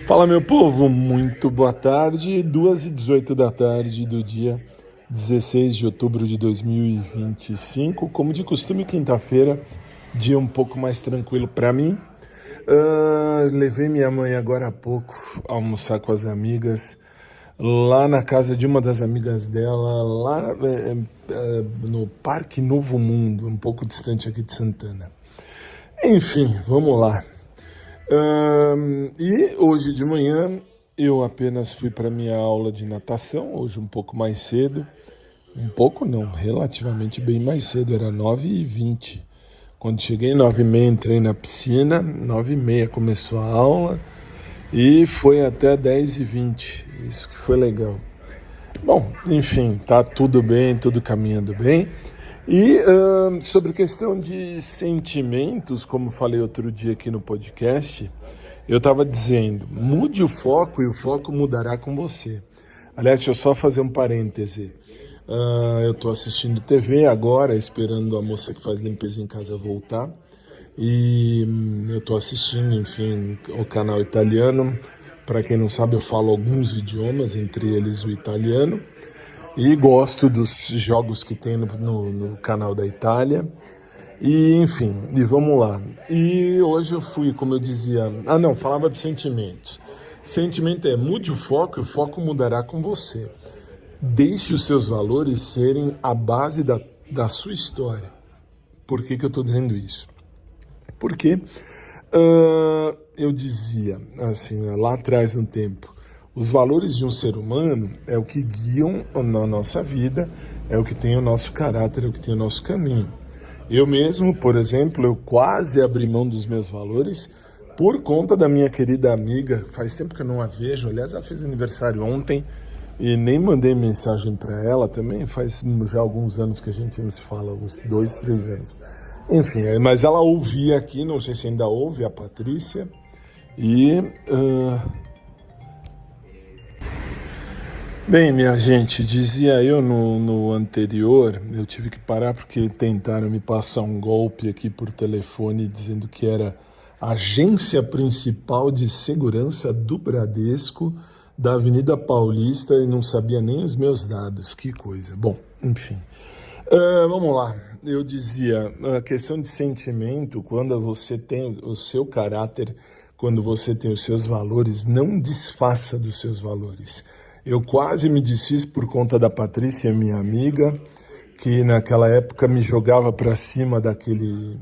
Fala, meu povo, muito boa tarde, 2h18 da tarde do dia 16 de outubro de 2025, como de costume, quinta-feira, dia um pouco mais tranquilo para mim. Levei minha mãe agora há pouco a almoçar com as amigas, lá na casa de uma das amigas dela, lá no Parque Novo Mundo, um pouco distante aqui de Santana. Enfim, vamos lá. E hoje de manhã eu apenas fui para minha aula de natação, hoje um pouco mais cedo, um pouco não, relativamente bem mais cedo, era 9h20. Quando cheguei 9h30 entrei na piscina, 9h30 começou a aula e foi até 10h20, isso que foi legal. Bom, enfim, tá tudo bem, tudo caminhando bem. E sobre questão de sentimentos, como falei outro dia aqui no podcast, eu estava dizendo, mude o foco e o foco mudará com você. Aliás, deixa eu só fazer um parêntese. Eu estou assistindo TV agora, esperando a moça que faz limpeza em casa voltar. E eu estou assistindo, enfim, o canal italiano. Para quem não sabe, eu falo alguns idiomas, entre eles o italiano. E gosto dos jogos que tem no canal da Itália. E, enfim, e vamos lá. E hoje eu fui, como eu dizia... falava de sentimentos. Sentimento é, mude o foco e o foco mudará com você. Deixe os seus valores serem a base da sua história. Por que eu estou dizendo isso? Porque eu dizia, assim, lá atrás no tempo, os valores de um ser humano é o que guiam na nossa vida, é o que tem o nosso caráter, é o que tem o nosso caminho. Eu mesmo, por exemplo, eu quase abri mão dos meus valores por conta da minha querida amiga, faz tempo que eu não a vejo, aliás, ela fez aniversário ontem e nem mandei mensagem para ela também, faz já alguns anos que a gente não se fala, uns 2, 3 anos. Enfim, mas ela ouvia aqui, não sei se ainda ouve, a Patrícia, e... Bem, minha gente, dizia eu no anterior, eu tive que parar porque tentaram me passar um golpe aqui por telefone dizendo que era agência principal de segurança do Bradesco da Avenida Paulista e não sabia nem os meus dados, que coisa. Bom, enfim, vamos lá. Eu dizia, a questão de sentimento, quando você tem o seu caráter, quando você tem os seus valores, não desfaça dos seus valores. Eu quase me desfiz por conta da Patrícia, minha amiga, que naquela época me jogava para cima daquele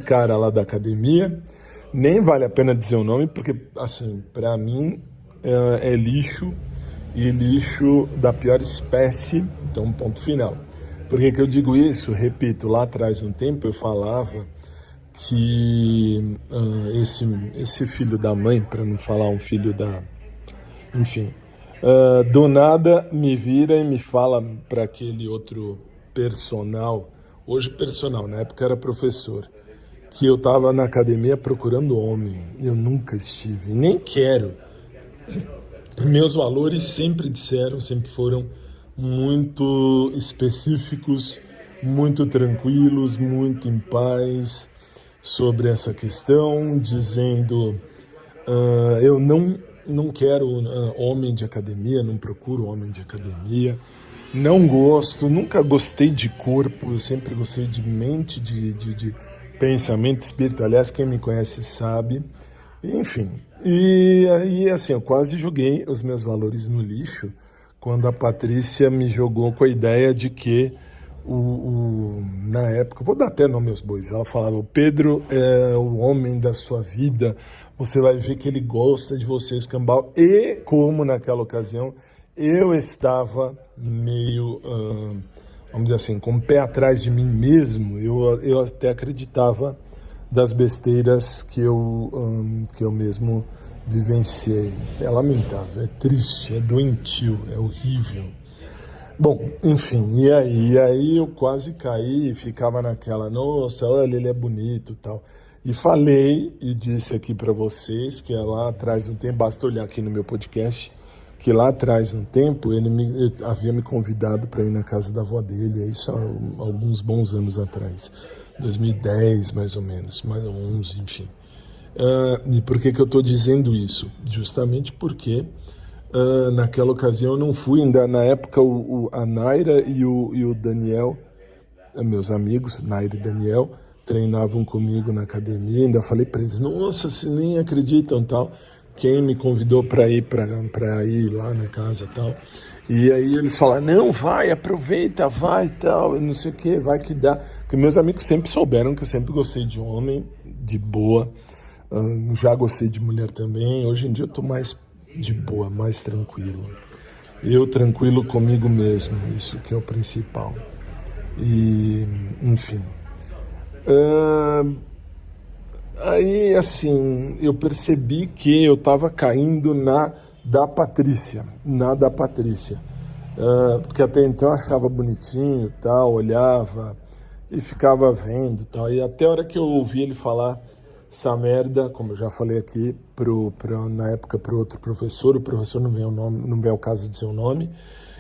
cara lá da academia. Nem vale a pena dizer o nome, porque, assim, para mim é lixo, e lixo da pior espécie, então ponto final. Por que eu digo isso? Repito, lá atrás, um tempo, eu falava que esse filho da mãe, para não falar um filho da... Enfim... do nada me vira e me fala para aquele outro personal, hoje personal, na época era professor, que eu estava na academia procurando homem. Eu nunca estive, nem quero. Meus valores sempre foram muito específicos, muito tranquilos, muito em paz sobre essa questão, dizendo eu não quero homem de academia, não procuro homem de academia, não gosto, nunca gostei de corpo, eu sempre gostei de mente, de pensamento, espírito, aliás, quem me conhece sabe, enfim. E aí, assim, eu quase joguei os meus valores no lixo, quando a Patrícia me jogou com a ideia de que, na época, vou dar até nome aos bois, ela falava, o Pedro é o homem da sua vida, você vai ver que ele gosta de você, escambau. E como naquela ocasião eu estava meio, vamos dizer assim, com o pé atrás de mim mesmo, eu até acreditava das besteiras que eu mesmo vivenciei. É lamentável, é triste, é doentio, é horrível. Bom, enfim, e aí eu quase caí e ficava naquela, nossa, olha, ele é bonito e tal. E falei e disse aqui para vocês que lá atrás um tempo, basta olhar aqui no meu podcast, que lá atrás um tempo ele havia me convidado para ir na casa da avó dele, isso há alguns bons anos atrás, 2010 mais ou menos, mais ou 11, enfim. E por que eu estou dizendo isso? Justamente porque naquela ocasião eu não fui, ainda na época a Naira e o Daniel, meus amigos, Naira e Daniel, treinavam comigo na academia, ainda falei para eles, nossa, vocês nem acreditam, tal, quem me convidou para ir lá na casa, tal, e aí eles falaram, não, vai, aproveita, vai, tal, não sei o que, vai que dá, porque meus amigos sempre souberam que eu sempre gostei de homem, de boa, já gostei de mulher também, hoje em dia eu tô mais de boa, mais tranquilo, eu tranquilo comigo mesmo, isso que é o principal, e, enfim. Aí, assim, eu percebi que eu estava caindo na da Patrícia, porque até então eu achava bonitinho, tal, olhava e ficava vendo, tal, e até a hora que eu ouvi ele falar essa merda, como eu já falei aqui, na época para outro professor, o professor não vem ao caso de dizer o nome,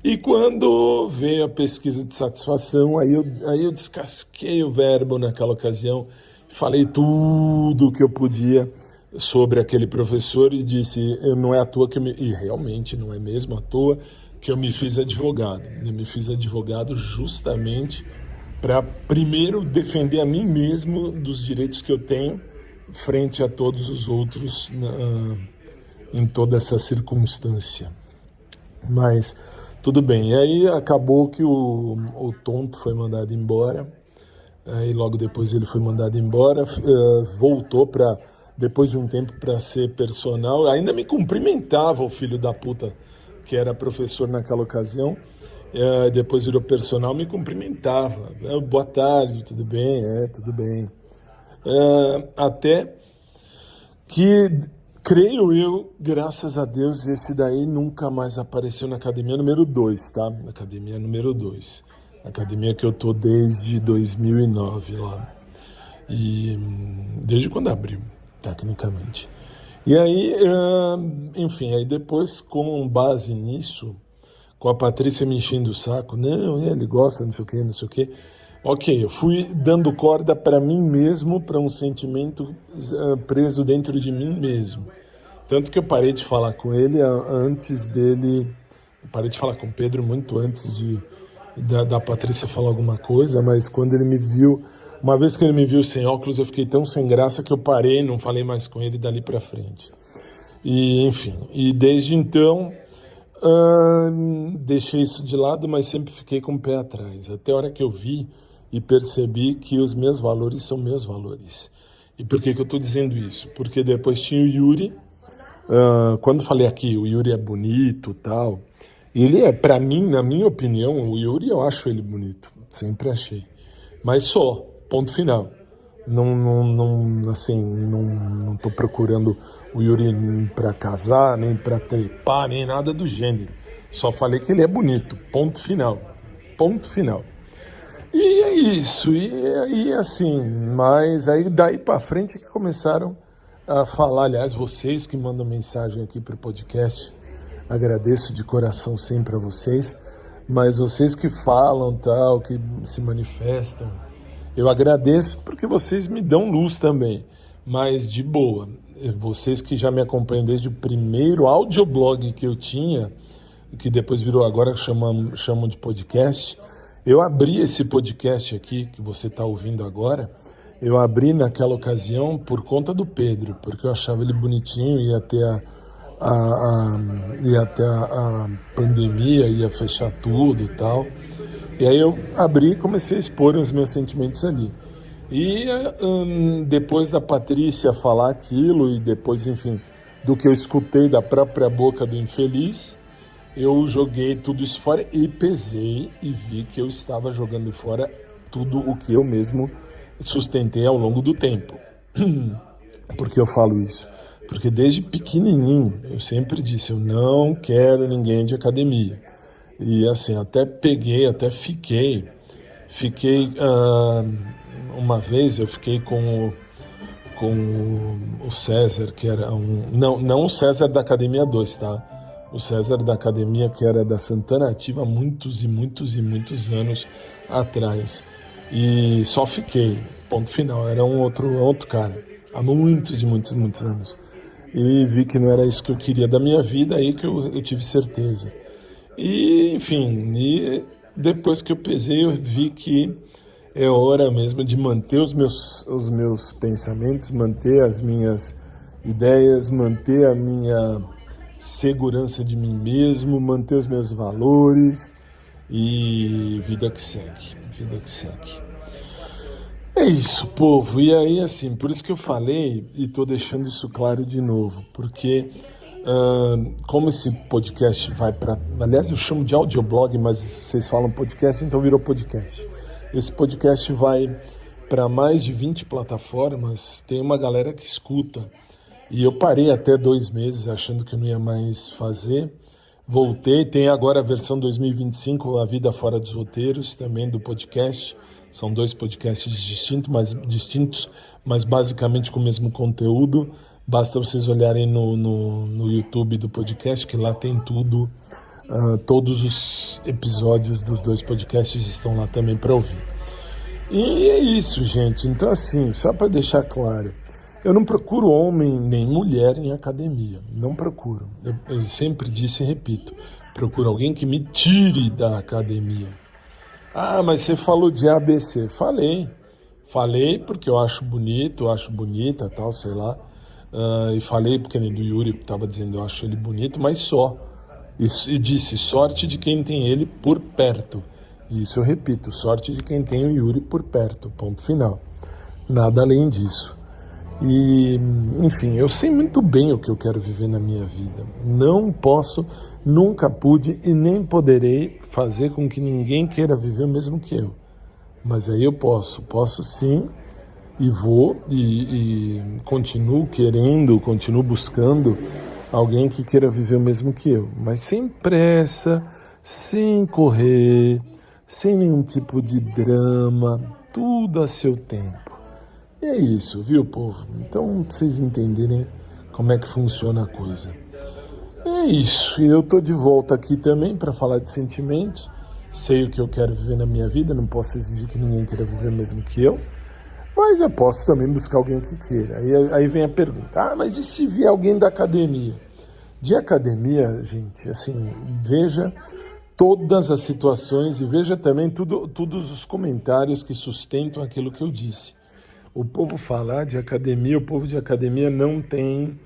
e quando veio a pesquisa de satisfação, aí eu descasquei o verbo naquela ocasião, falei tudo o que eu podia sobre aquele professor e disse, não é à toa e realmente não é mesmo à toa, que eu me fiz advogado. Eu me fiz advogado justamente para, primeiro, defender a mim mesmo dos direitos que eu tenho frente a todos os outros em toda essa circunstância. Mas tudo bem, e aí acabou que o tonto foi mandado embora, aí logo depois ele foi mandado embora, voltou depois de um tempo para ser personal, ainda me cumprimentava o filho da puta, que era professor naquela ocasião, depois virou personal, me cumprimentava, boa tarde, tudo bem? Tudo bem. Até que, creio eu, graças a Deus, esse daí nunca mais apareceu na academia número 2, tá? Na academia número 2. Academia que eu tô desde 2009 lá. E desde quando abriu, tecnicamente. E aí, enfim, aí depois, com base nisso, com a Patrícia me enchendo o saco, não, ele gosta, não sei o quê, não sei o quê. Ok, eu fui dando corda para mim mesmo, para um sentimento preso dentro de mim mesmo. Tanto que eu parei de falar com ele antes dele... Parei de falar com o Pedro muito antes da Patrícia falar alguma coisa, mas quando ele me viu... Uma vez que ele me viu sem óculos, eu fiquei tão sem graça que eu parei, não falei mais com ele dali para frente. E, enfim, e desde então... deixei isso de lado, mas sempre fiquei com o pé atrás. Até a hora que eu vi e percebi que os meus valores são meus valores. E por que eu estou dizendo isso? Porque depois tinha o Yuri. Quando falei aqui, o Yuri é bonito e tal. Ele é, para mim, na minha opinião, o Yuri eu acho ele bonito. Sempre achei. Mas só, ponto final. Não tô procurando o Yuri para casar, nem para trepar, nem nada do gênero. Só falei que ele é bonito, ponto final. Ponto final. E é isso, e aí assim, mas aí daí para frente que começaram a falar, aliás, vocês que mandam mensagem aqui para o podcast, agradeço de coração sempre a vocês, mas vocês que falam, tal, que se manifestam, eu agradeço porque vocês me dão luz também, mas de boa, vocês que já me acompanham desde o primeiro audioblog que eu tinha, que depois virou agora, chamam de podcast, eu abri esse podcast aqui, que você está ouvindo agora, eu abri naquela ocasião por conta do Pedro, porque eu achava ele bonitinho, ia ter a pandemia, ia fechar tudo e tal. E aí eu abri e comecei a expor os meus sentimentos ali. E depois da Patrícia falar aquilo, e depois, enfim, do que eu escutei da própria boca do infeliz, eu joguei tudo isso fora e pesei e vi que eu estava jogando fora tudo o que eu mesmo sustentei ao longo do tempo. Por que eu falo isso? Porque desde pequenininho eu sempre disse, eu não quero ninguém de academia. E assim, até fiquei uma vez eu fiquei com o César, que era não o César da Academia 2, tá? O César da Academia, que era da Santana Ativa há muitos e muitos e muitos anos atrás. E só fiquei, ponto final, era um outro cara. há muitos e muitos, muitos anos. E vi que não era isso que eu queria da minha vida, aí que eu tive certeza. E, enfim, depois que eu pesei, eu vi que é hora mesmo de manter os meus pensamentos, manter as minhas ideias, manter a minha segurança de mim mesmo, manter os meus valores e vida que segue, vida que segue. É isso, povo. E aí, assim, por isso que eu falei e tô deixando isso claro de novo, porque como esse podcast vai para... Aliás, eu chamo de audioblog, mas vocês falam podcast, então virou podcast. Esse podcast vai para mais de 20 plataformas, tem uma galera que escuta. E eu parei até 2 meses achando que eu não ia mais fazer. Voltei, tem agora a versão 2025, A Vida Fora dos Roteiros, também do podcast. São 2 podcasts distintos, mas basicamente com o mesmo conteúdo. Basta vocês olharem no YouTube do podcast, que lá tem tudo. Todos os episódios dos 2 podcasts estão lá também para ouvir. E é isso, gente. Então, assim, só para deixar claro, eu não procuro homem nem mulher em academia. Não procuro. Eu sempre disse e repito, procuro alguém que me tire da academia. Ah, mas você falou de ABC. Falei porque eu acho bonito, eu acho bonita, tal, sei lá. E falei porque nem do Yuri estava dizendo eu acho ele bonito, mas só. E disse sorte de quem tem ele por perto. Isso eu repito, sorte de quem tem o Yuri por perto, ponto final. Nada além disso. E, enfim, eu sei muito bem o que eu quero viver na minha vida. Não posso, nunca pude e nem poderei fazer com que ninguém queira viver o mesmo que eu. Mas aí eu posso sim, e vou, e continuo querendo, continuo buscando alguém que queira viver o mesmo que eu. Mas sem pressa, sem correr, sem nenhum tipo de drama, tudo a seu tempo. E é isso, viu, povo? Então, pra vocês entenderem como é que funciona a coisa. É isso, e eu tô de volta aqui também para falar de sentimentos. Sei o que eu quero viver na minha vida, não posso exigir que ninguém queira viver mesmo que eu, mas eu posso também buscar alguém que queira. Aí vem a pergunta, mas e se vier alguém da academia? De academia, gente, assim, veja todas as situações e veja também todos os comentários que sustentam aquilo que eu disse. O povo falar de academia, o povo de academia não tem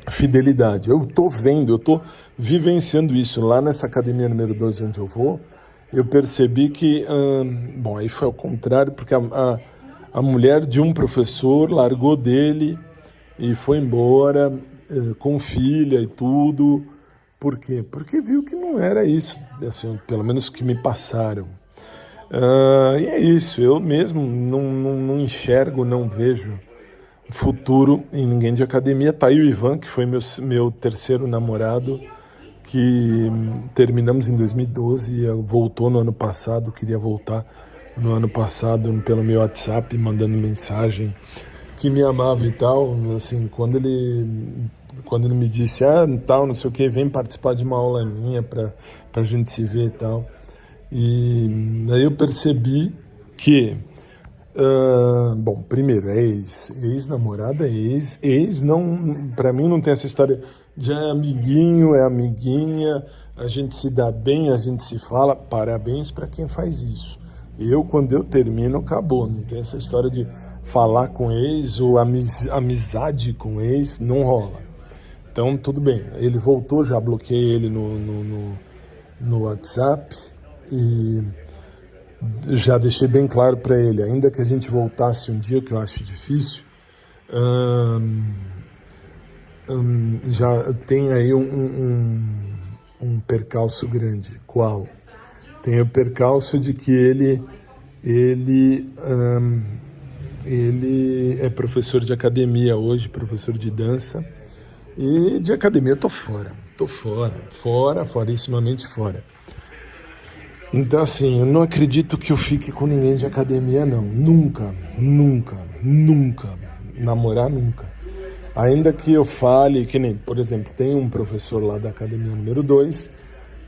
fidelidade. Eu estou vendo, eu estou vivenciando isso lá nessa academia número 12 onde eu vou. Eu percebi que, aí foi ao contrário, porque a mulher de um professor largou dele e foi embora com filha e tudo. Por quê? Porque viu que não era isso, assim, pelo menos que me passaram. E é isso, eu mesmo não enxergo, não vejo futuro em ninguém de academia. Tá aí o Ivan, que foi meu terceiro namorado, que terminamos em 2012 e voltou no ano passado, queria voltar no ano passado pelo meu WhatsApp, mandando mensagem que me amava e tal, assim, quando ele me disse, tal, não sei o que, vem participar de uma aula minha pra gente se ver e tal. E aí eu percebi que, primeiro, ex-namorada, ex não, pra mim não tem essa história de amiguinho, é amiguinha, a gente se dá bem, a gente se fala, parabéns pra quem faz isso. Quando eu termino, acabou, não tem essa história de falar com ex ou amizade com ex, não rola. Então, tudo bem, ele voltou, já bloqueei ele no WhatsApp, e já deixei bem claro para ele, ainda que a gente voltasse um dia, que eu acho difícil, já tem aí um percalço grande. Qual? Tem o percalço de que ele é professor de academia hoje, professor de dança, e de academia eu tô fora, forissimamente fora. Então, assim, eu não acredito que eu fique com ninguém de academia, não. Nunca. Namorar, nunca. Ainda que eu fale, que nem, por exemplo, tem um professor lá da academia número 2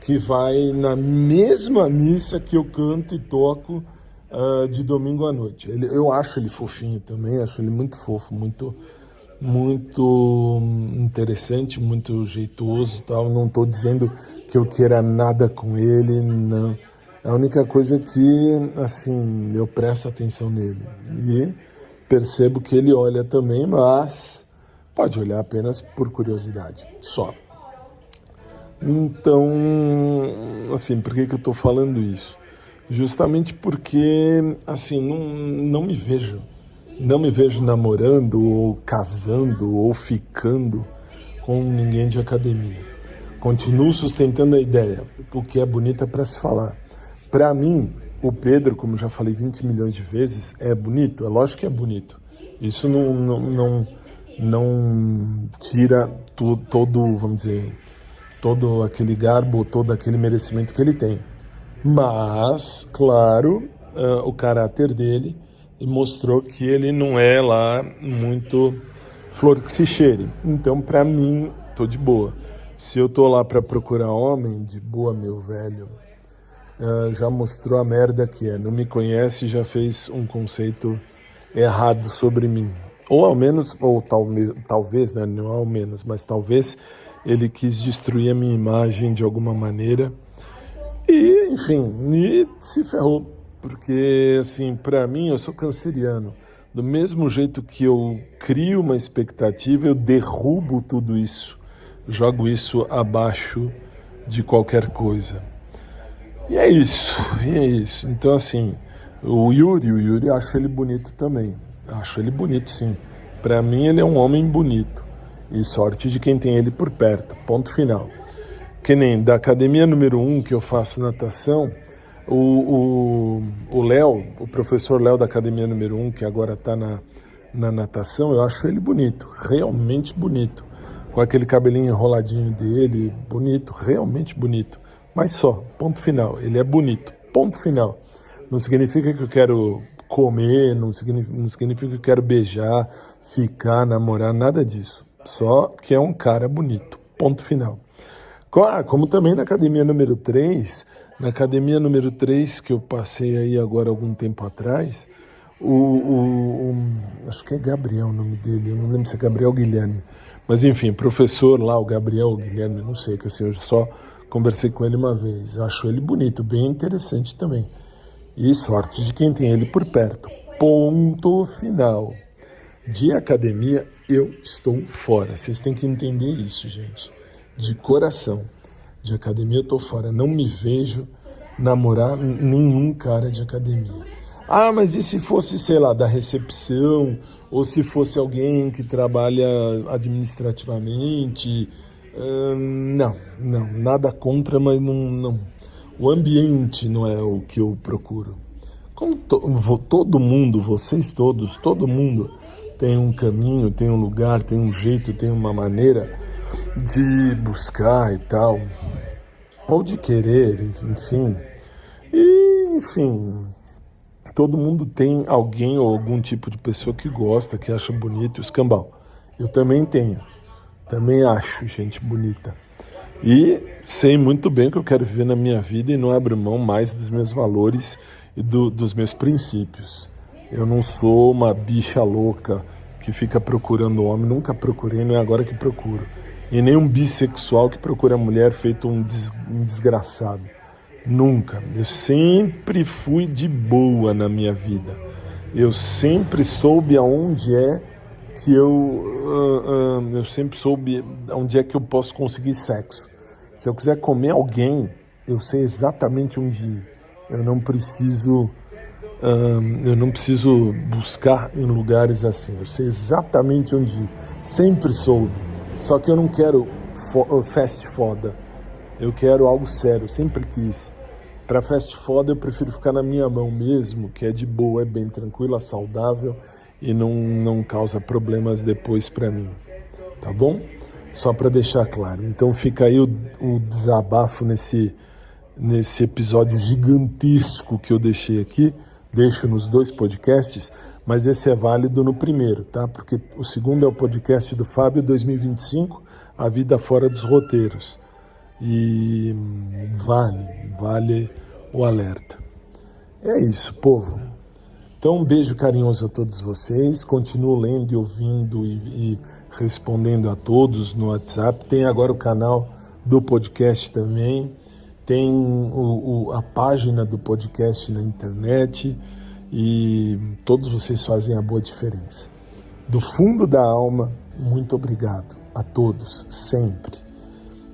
que vai na mesma missa que eu canto e toco de domingo à noite. Eu acho ele fofinho também, acho ele muito fofo, muito interessante, muito jeitoso, tal. Não estou dizendo que eu queira nada com ele, não. A única coisa que, assim, eu presto atenção nele e percebo que ele olha também, mas pode olhar apenas por curiosidade, só. Então, assim, por que eu estou falando isso? Justamente porque, assim, não me vejo. Não me vejo namorando, ou casando, ou ficando com ninguém de academia. Continuo sustentando a ideia, o que é bonito é para se falar. Para mim, o Pedro, como já falei 20 milhões de vezes, é bonito, é lógico que é bonito. Isso não tira todo, vamos dizer, todo aquele garbo, todo aquele merecimento que ele tem. Mas, claro, o caráter dele mostrou que ele não é lá muito flor que se cheire. Então, para mim, tô de boa. Se eu tô lá para procurar homem, de boa, meu velho, já mostrou a merda que é. Não me conhece, já fez um conceito errado sobre mim. Ou ao menos, ou talvez, né, não ao menos, mas talvez ele quis destruir a minha imagem de alguma maneira. E, enfim, e se ferrou. Porque, assim, para mim, eu sou canceriano. Do mesmo jeito que eu crio uma expectativa, eu derrubo tudo isso. Jogo isso abaixo de qualquer coisa. E é isso. Então, assim, o Yuri, eu acho ele bonito também. Acho ele bonito, sim. Para mim, ele é um homem bonito. E sorte de quem tem ele por perto. Ponto final. Que nem da academia número 1 que eu faço natação, o Léo, o professor Léo da academia número 1, que agora está na natação, eu acho ele bonito, realmente bonito. Com aquele cabelinho enroladinho dele, bonito, realmente bonito. Mas só, ponto final, ele é bonito, ponto final. Não significa que eu quero comer, não significa que eu quero beijar, ficar, namorar, nada disso. Só que é um cara bonito, ponto final. Como também na academia número 3, que eu passei aí agora algum tempo atrás, acho que é Gabriel o nome dele, eu não lembro se é Gabriel ou Guilherme, mas enfim, professor lá, o Gabriel ou Guilherme, não sei, que assim, eu só conversei com ele uma vez, acho ele bonito, bem interessante também, e sorte de quem tem ele por perto, ponto final. De academia, eu estou fora, vocês têm que entender isso, gente. De coração, de academia eu tô fora, não me vejo namorar nenhum cara de academia. Ah, mas e se fosse, sei lá, da recepção, ou se fosse alguém que trabalha administrativamente? Não, nada contra, mas não. O ambiente não é o que eu procuro. Como todo mundo, vocês todos, todo mundo tem um caminho, tem um lugar, tem um jeito, tem uma maneira de buscar e tal, ou de querer, enfim. E, enfim, todo mundo tem alguém ou algum tipo de pessoa que gosta, que acha bonito o escambau. Eu também tenho, também acho gente bonita. E sei muito bem o que eu quero viver na minha vida e não abro mão mais dos meus valores e dos meus princípios. Eu não sou uma bicha louca que fica procurando homem, nunca procurei, não é agora que procuro. E nem um bissexual que procura mulher feito um desgraçado. Nunca. Eu sempre fui de boa na minha vida. Eu sempre soube aonde é que eu sempre soube onde é que eu posso conseguir sexo. Se eu quiser comer alguém, eu sei exatamente onde ir. Eu não preciso buscar em lugares assim. Eu sei exatamente onde ir. Sempre soube. Só que eu não quero fast foda. Eu quero algo sério. Sempre quis. Para fast foda eu prefiro ficar na minha mão mesmo, que é de boa, é bem tranquila, saudável e não causa problemas depois para mim. Tá bom? Só para deixar claro. Então fica aí o desabafo nesse episódio gigantesco que eu deixei aqui. Deixo nos 2 podcasts, mas esse é válido no primeiro, tá? Porque o segundo é o podcast do Fábio 2025, A Vida Fora dos Roteiros. E vale o alerta. É isso, povo. Então, um beijo carinhoso a todos vocês. Continuo lendo e ouvindo e respondendo a todos no WhatsApp. Tem agora o canal do podcast também. Tem a página do podcast na internet. E todos vocês fazem a boa diferença. Do fundo da alma, muito obrigado a todos, sempre.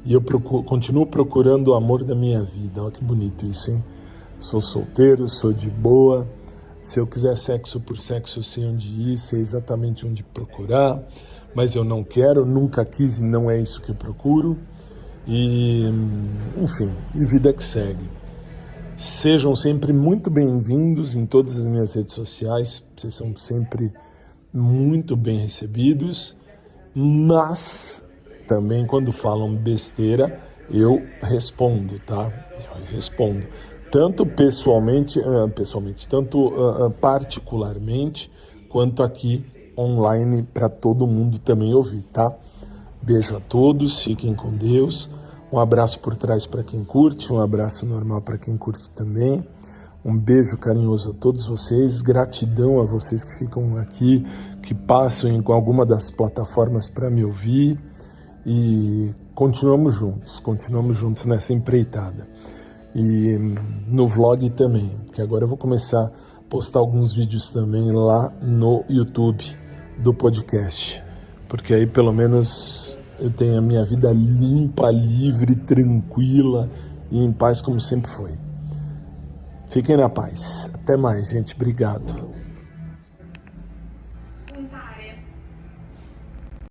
E eu continuo procurando o amor da minha vida. Olha que bonito isso, hein? Sou solteiro, sou de boa. Se eu quiser sexo por sexo, eu sei onde ir, sei exatamente onde procurar, mas eu não quero, nunca quis e não é isso que eu procuro. E, enfim, e vida que segue. Sejam sempre muito bem-vindos em todas as minhas redes sociais, vocês são sempre muito bem recebidos, mas também quando falam besteira, eu respondo, tá? Eu respondo. Tanto tanto particularmente, quanto aqui online para todo mundo também ouvir, tá? Beijo a todos, fiquem com Deus. Um abraço por trás para quem curte, um abraço normal para quem curte também. Um beijo carinhoso a todos vocês, gratidão a vocês que ficam aqui, que passam em alguma das plataformas para me ouvir. E continuamos juntos nessa empreitada. E no vlog também, que agora eu vou começar a postar alguns vídeos também lá no YouTube do podcast, porque aí pelo menos eu tenho a minha vida limpa, livre, tranquila e em paz como sempre foi. Fiquem na paz. Até mais, gente. Obrigado.